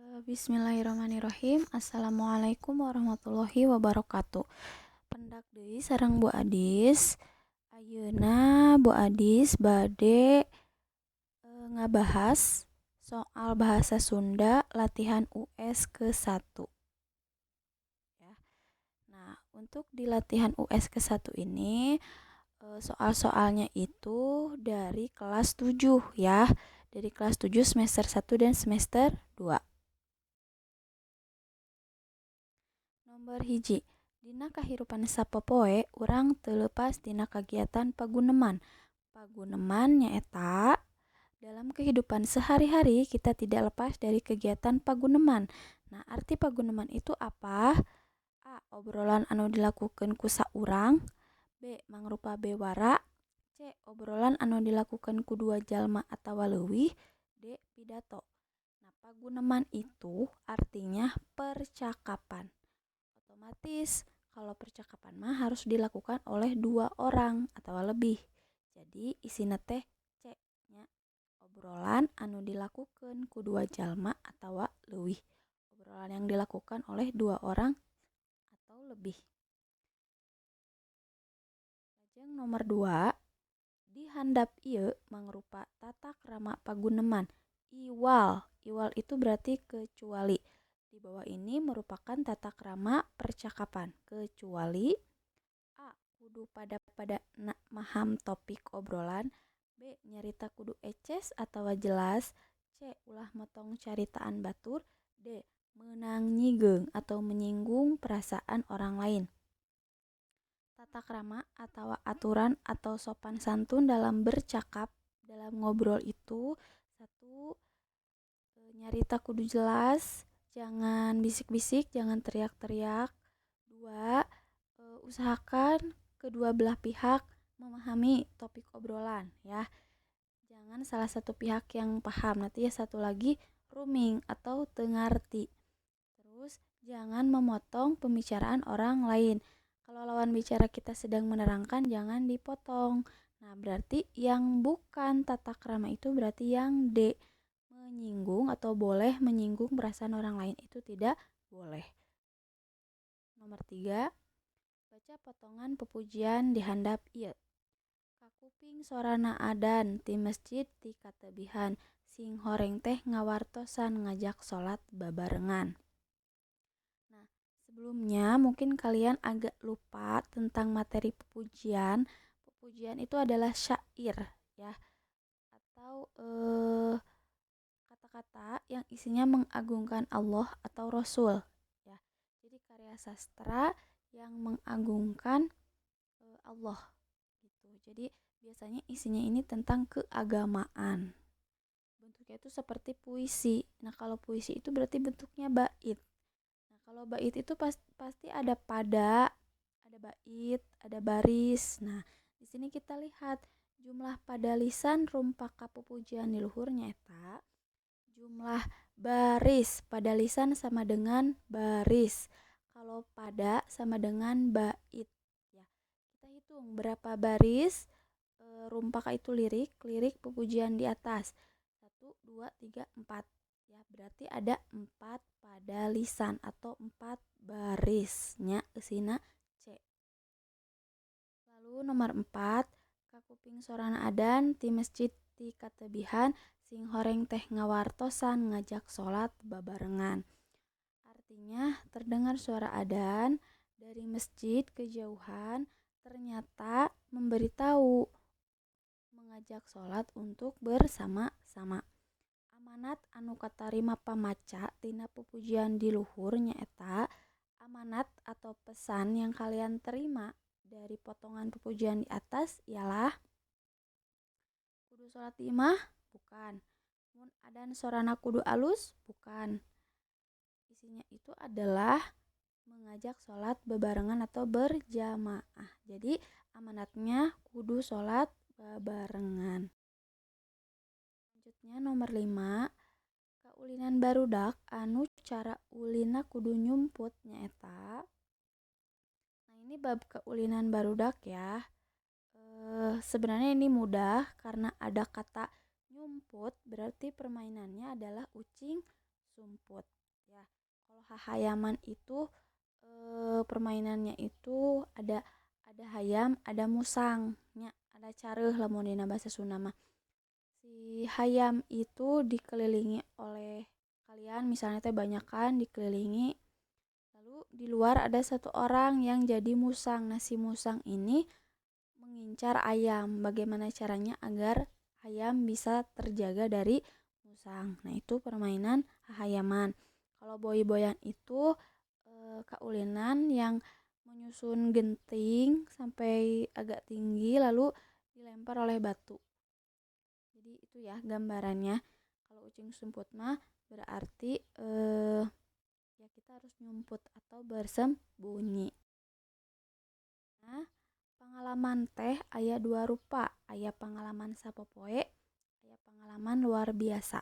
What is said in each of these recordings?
Bismillahirrahmanirrahim. Assalamualaikum warahmatullahi wabarakatuh. Pendak deui sareng Bu Adis. Ayeuna Bu Adis bade ngabahas soal bahasa Sunda latihan US ke-1 ya. Nah, untuk di latihan US ke-1 ini soal-soalnya itu dari kelas 7 ya. Dari kelas 7 semester 1 dan semester 2. Nomor hiji, dina kahirupan sapopoe urang teu leupas tina kagiatan paguneman. Paguneman nyaeta dalam kehidupan sehari-hari kita tidak lepas dari kegiatan paguneman. Nah, arti paguneman itu apa? A. Obrolan anu dilakukeun ku saurang. B. Mangrupa bewara. C. Obrolan anu dilakukeun ku dua jalma atawa leuwih. D. Pidato. Nah, paguneman itu artinya percakapan. Otomatis kalau percakapan mah harus dilakukan oleh dua orang atau lebih. Jadi isina teh C nya obrolan anu dilakukan ku dua jalma atawa leuwih. Obrolan yang dilakukan oleh dua orang atau lebih. Lajeng nomor 2, di handap ieu mangrupa tata krama paguneman. Iwal. Iwal itu berarti kecuali. Di bawah ini merupakan tata krama percakapan. Kecuali A. Kudu pada maham topik obrolan. B. Nyarita kudu eces atau jelas. C. Ulah motong caritaan batur. D. Meunang nyigeung atau menyinggung perasaan orang lain. Tata krama atau aturan atau sopan santun dalam bercakap, dalam ngobrol itu satu, nyarita kudu jelas, jangan bisik-bisik, jangan teriak-teriak. Dua, usahakan kedua belah pihak memahami topik obrolan ya. Jangan salah satu pihak yang paham, nanti ya satu lagi rooming atau tengarti. Terus jangan memotong pembicaraan orang lain. Kalau lawan bicara kita sedang menerangkan, jangan dipotong. Nah, berarti yang bukan tata krama itu berarti yang D. Menyinggung atau boleh menyinggung perasaan orang lain itu tidak boleh. Nomor 3, baca potongan pepujian di handap ieu. Kakuping sorana adan ti masjid ti katebihan, sing horeng teh ngawartosan ngajak salat babarengan. Nah, sebelumnya mungkin kalian agak lupa tentang materi pepujian. Pepujian itu adalah syair ya, atau kata-kata yang isinya mengagungkan Allah atau Rasul ya. Jadi karya sastra yang mengagungkan Allah gitu. Jadi biasanya isinya ini tentang keagamaan. Bentuknya itu seperti puisi. Nah, kalau puisi itu berarti bentuknya bait. Nah, kalau bait itu pasti ada pada, ada bait, ada baris. Nah, di sini kita lihat jumlah pada lisan rumpaka pupujian di luhurnya eta. Jumlah baris pada lisan sama dengan baris. Kalau pada sama dengan bait ya. Kita hitung berapa baris rumpaka itu lirik pupujian di atas. 1 2 3 4 ya, berarti ada 4 pada lisan atau 4 barisnya eusina C. Lalu nomor 4, kakuping sorana adan ti masjid ti katebihan, sing horeng teh ngawartosan ngajak salat babarengan. Artinya terdengar suara adzan dari masjid kejauhan, ternyata memberitahu mengajak salat untuk bersama-sama. Amanat anu katarima pamaca tina pupujian di luhur nyaeta amanat atau pesan yang kalian terima dari potongan pupujian di atas ialah kudu salat di imah? Bukan. Mun adan sorana kudu alus? Bukan. Isinya itu adalah mengajak sholat bebarengan atau berjamaah. Jadi amanatnya kudu sholat bebarengan. Selanjutnya nomor 5, kaulinan barudak anu cara ulina kudu nyumput nyaeta. Nah, ini bab kaulinan barudak ya. Sebenarnya ini mudah karena ada kata nyumput, berarti permainannya adalah ucing sumput ya. Kalau hahayaman itu permainannya itu ada hayam, ada musangnya, ada careuh lamun dina bahasa Sunda mah. Si hayam itu dikelilingi oleh kalian, misalnya teh banyakan dikelilingi. Lalu di luar ada satu orang yang jadi musang. Nah, si musang ini mengincar ayam. Bagaimana caranya agar ayam bisa terjaga dari musang. Nah, itu permainan hayaman. Kalau boy-boyan itu kaulinan yang menyusun genting sampai agak tinggi lalu dilempar oleh batu. Jadi itu ya gambarannya. Kalau ucing sumput mah berarti ya kita harus nyumput atau bersembunyi. Nah, pengalaman teh aya dua rupa, aya pengalaman sapopoe, aya pengalaman luar biasa.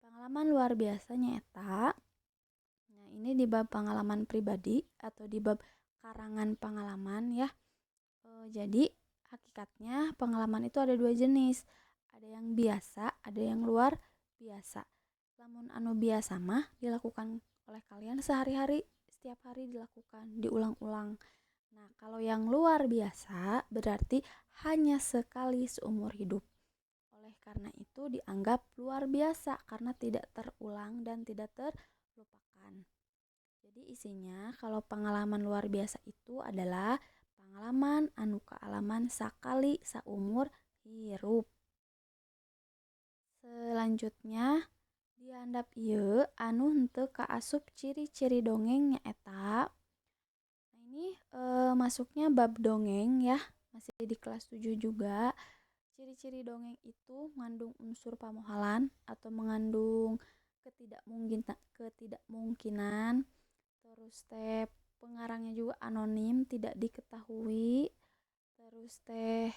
Pengalaman luar biasanya eta, nah ini di bab pengalaman pribadi atau di bab karangan pengalaman ya. Jadi hakikatnya pengalaman itu ada dua jenis, ada yang biasa, ada yang luar biasa. Lamun anu biasa mah dilakukan oleh kalian sehari-hari, setiap hari dilakukan, diulang-ulang. Nah, kalau yang luar biasa berarti hanya sekali seumur hidup. Oleh karena itu dianggap luar biasa karena tidak terulang dan tidak terlupakan. Jadi isinya kalau pengalaman luar biasa itu adalah pengalaman anu kaalaman sakali saumur hirup. Selanjutnya di handap ieu anu henteu kaasup ciri-ciri dongeng nyaeta. Nah, ini masuknya bab dongeng ya, masih di kelas 7 juga. Ciri-ciri dongeng itu mengandung unsur pamohalan atau mengandung ketidakmungkinan. Terus teh pengarangnya juga anonim, tidak diketahui. Terus teh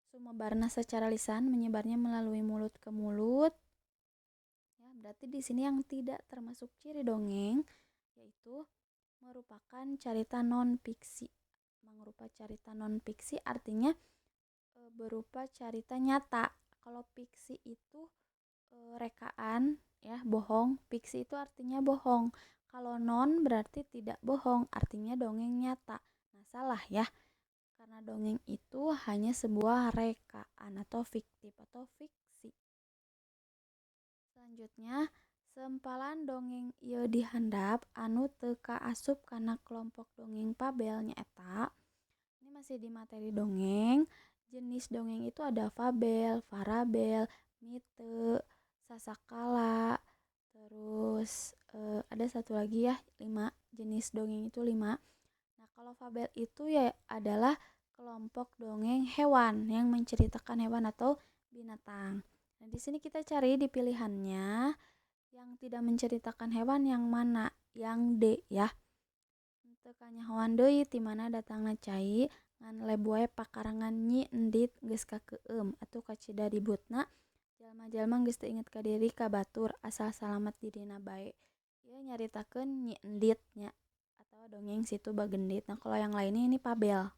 sumebarna secara lisan, menyebarnya melalui mulut ke mulut. Ya, berarti di sini yang tidak termasuk ciri dongeng yaitu merupakan carita non fiksi. Mengrupa carita non fiksi artinya berupa carita nyata. Kalau fiksi itu rekaan ya, bohong. Fiksi itu artinya bohong. Kalau non berarti tidak bohong, artinya dongeng nyata. Nah, salah ya. Karena dongeng itu hanya sebuah rekaan atau fiktif atau fiksi. Selanjutnya, sempalan dongeng ieu dihandap anu teu kaasup kana kelompok dongeng fabel nyaeta. Ini masih di materi dongeng. Jenis dongeng itu ada fabel, farabel, mite, sasakala. Terus ada satu lagi ya, 5 jenis dongeng itu 5. Nah, kalau fabel itu ya adalah kelompok dongeng hewan yang menceritakan hewan atau binatang. Nah, di sini kita cari di pilihannya yang tidak menceritakan hewan yang mana? Yang D ya. Teu kanyahoan deui ti mana datangna cai ngan leb wae pakarangan nyi endit geus kakeueum atuh kacida ributna jalma-jalma geus teu inget ka diri ka batur asal salamet di dina bae. Ieu nyaritakeun nyi endit nya atau dongeng situ bagendit. Nah, kalau yang lainnya ini fabel.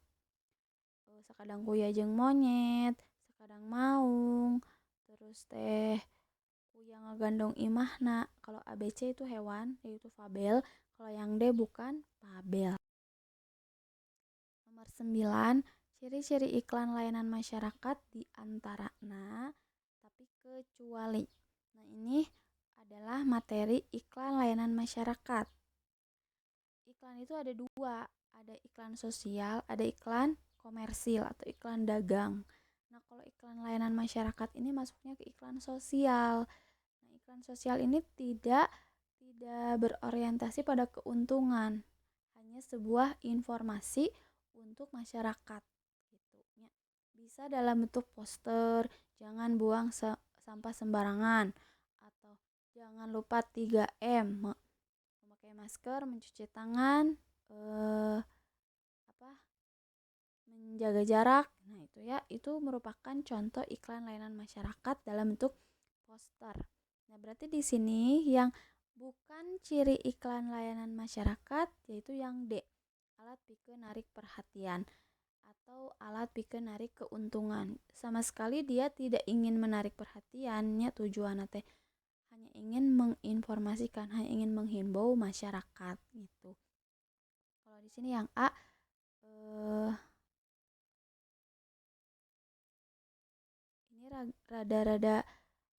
Sakadang kuya jeung monyet, sakadang maung, terus teh kuya ngagandong imahna. Kalau ABC itu hewan, yaitu fabel. Kalau yang D bukan fabel. Nomor 9, ciri-ciri iklan layanan masyarakat di antarana tapi kecuali. Nah, ini adalah materi iklan layanan masyarakat. Iklan itu ada dua, ada iklan sosial, ada iklan komersil atau iklan dagang. Nah, kalau iklan layanan masyarakat ini masuknya ke iklan sosial. Nah, iklan sosial ini tidak berorientasi pada keuntungan, hanya sebuah informasi untuk masyarakat gitu ya. Bisa dalam bentuk poster, jangan buang sampah sembarangan atau jangan lupa 3M, memakai masker, mencuci tangan, menjaga jarak. Nah, itu ya, itu merupakan contoh iklan layanan masyarakat dalam bentuk poster. Nah, berarti di sini yang bukan ciri iklan layanan masyarakat yaitu yang D, alat pikeun narik perhatian atau alat pikeun narik keuntungan. Sama sekali dia tidak ingin menarik perhatiannya, tujuanna teh hanya ingin menginformasikan, hanya ingin menghimbau masyarakat gitu. Kalau di sini yang A eh, ini rada-rada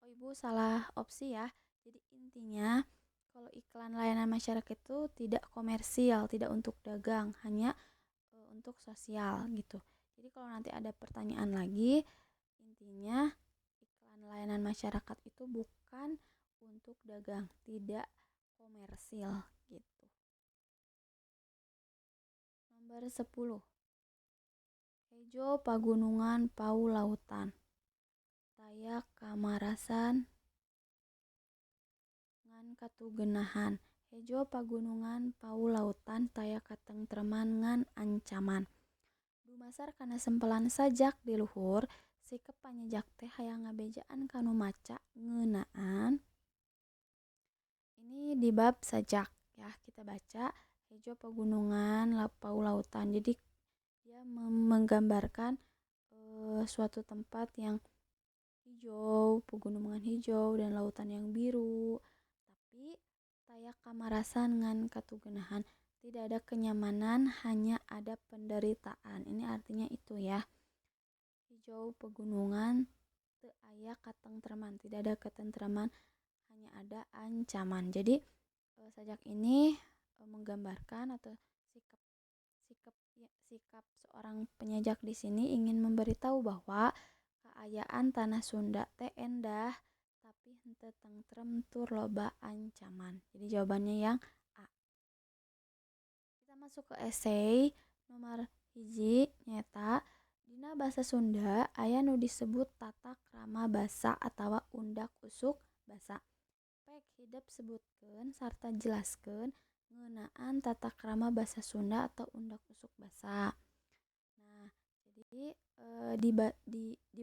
oh ibu salah opsi ya. Jadi intinya kalau iklan layanan masyarakat itu tidak komersial, tidak untuk dagang, hanya untuk sosial gitu. Jadi kalau nanti ada pertanyaan lagi, intinya iklan layanan masyarakat itu bukan untuk dagang, tidak komersil gitu. Nomor 10. Hejo pagunungan pau lautan. Tayak kamarasan ngan katugenahan. Hejo pagunungan pau lautan tayak katengtreman ngan ancaman. Dumasar kana sempelan sajak di luhur, sikep panyejak teh hayang ngabejaan kanu maca ngeunaan. Ini di bab sajak ya, kita baca hejo pegunungan lapau lautan. Jadi dia menggambarkan suatu tempat yang hijau, pegunungan hijau dan lautan yang biru. Tapi tayak kamarasan ngan katugenahan, tidak ada kenyamanan, hanya ada penderitaan. Ini artinya itu ya. Hijau pegunungan teu aya katentreman, tidak ada ketentraman, hanya ada ancaman. Jadi sajak ini menggambarkan atau sikap sikap seorang penyajak di sini ingin memberitahu bahwa keayaan tanah Sunda teh endah tapi henteu tentrem tur loba ancaman. Jadi jawabannya yang A. Kita masuk ke esai nomor hiji nyata dina basa Sunda aya nu disebut tata krama basa atawa undak usuk basa. Pek hidep sebutkeun sarta jelaskeun ngeunaan tata krama basa Sunda atau undak usuk basa. Nah, jadi di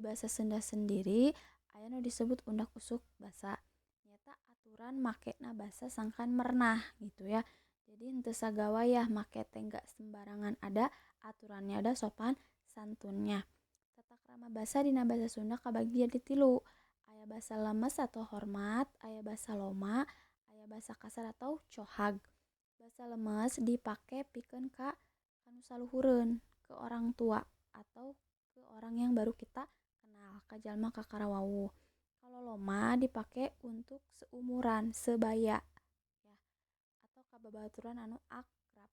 bahasa Sunda sendiri aya nu disebut undak usuk basa. Nyata aturan makena basa sangkan mernah gitu ya. Jadi henteu sagawayah make teh enggak sembarangan, ada aturannya, ada sopan santunnya. Tata krama basa dina basa Sunda kabagi jadi 3. Aya basa lemes atau hormat, aya basa loma, aya basa kasar atau cohag. Basa lemes dipake pikeun ka kanu saluhureun, ke orang tua atau ke orang yang baru kita kenal, ka jalma kakarawawuh. Kalau loma dipake untuk seumuran, sebaya ya, atau ka babaturan anu akrab.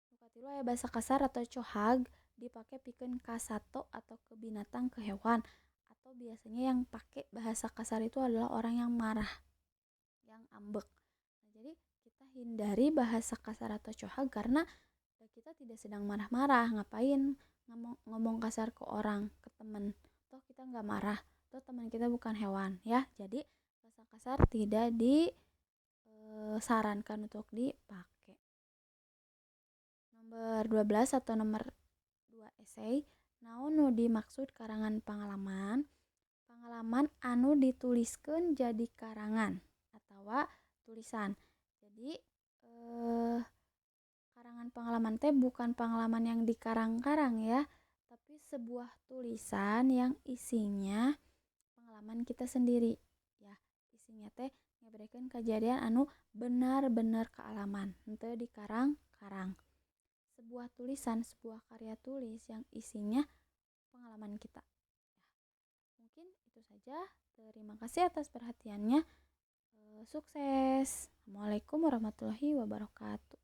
Nu katilu aya basa kasar atau cohag dipake pikeun ka sato atau ke binatang, ke hewan, atau biasanya yang pakai bahasa kasar itu adalah orang yang marah, yang ambek. Nah, jadi kita hindari bahasa kasar atau cohag karena kita tidak sedang marah-marah. Ngapain ngomong kasar ke orang, ke teman? Toh kita nggak marah, toh teman kita bukan hewan ya. Jadi bahasa kasar tidak disarankan untuk dipakai. Nomor 12 atau nomor 2 esai, naon nu dimaksud karangan pangalaman? Pangalaman anu dituliskeun jadi karangan atawa tulisan. Jadi karangan pengalaman teh bukan pengalaman yang dikarang-karang ya, tapi sebuah tulisan yang isinya pengalaman kita sendiri ya. Isinya teh ngabarikeun kejadian anu benar-benar kealaman, henteu dikarang-karang. Sebuah tulisan, sebuah karya tulis yang isinya pengalaman kita. Ya, mungkin itu saja. Terima kasih atas perhatiannya. Sukses. Assalamualaikum warahmatullahi wabarakatuh.